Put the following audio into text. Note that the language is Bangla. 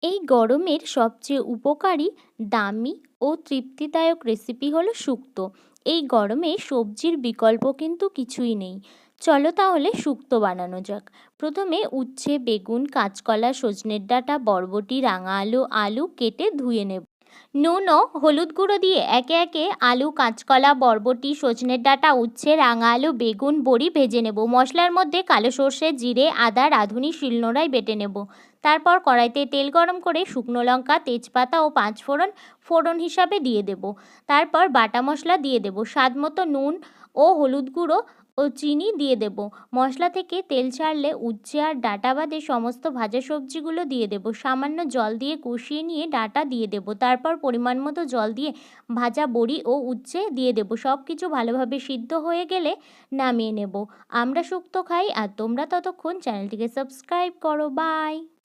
এই গরমের সবচেয়ে উপকারী, দামি ও তৃপ্তিদায়ক রেসিপি হলো শুক্তো। এই গরমে সবজির বিকল্প কিন্তু কিছুই নেই। চলো তাহলে শুক্তো বানানো যাক। প্রথমে উচ্ছে, বেগুন, কাঁচকলা, সজনের ডাঁটা, বরবটি, রাঙা আলু আলু কেটে ধুয়ে নেব। নুন ও হলুদ গুঁড়ো দিয়ে একে একে আলু, কাঁচকলা, বরবটি, সজনের ডাঁটা, উচ্ছে, রাঙা আলু, বেগুন, বড়ি ভেজে নেব। মশলার মধ্যে কালো সর্ষে, জিরে, আদা রাঁধুনি শিলনোড়ায় বেটে নেব। তারপর কড়াইতে তেল গরম করে শুকনো লঙ্কা, তেজপাতা ও পাঁচফোড়ন ফোড়ন হিসাবে দিয়ে দেব। তারপর বাটা মশলা দিয়ে দেব। স্বাদ মতো নুন ও হলুদ গুঁড়ো ও চিনি দিয়ে দেব। মশলা থেকে তেল ছাড়লে উচ্ছে আর ডাঁটা বাদে সমস্ত ভাজা সবজিগুলো দিয়ে দেব। সামান্য জল দিয়ে কষিয়ে নিয়ে ডাঁটা দিয়ে দেব। তারপর পরিমাণ মতো জল দিয়ে ভাজা বড়ি ও উচ্ছে দিয়ে দেব। সব কিছু ভালোভাবে সিদ্ধ হয়ে গেলে নামিয়ে নেব। আমরা শুক্তো খাই আর তোমরা ততক্ষণ চ্যানেলটিকে সাবস্ক্রাইব করো। বাই।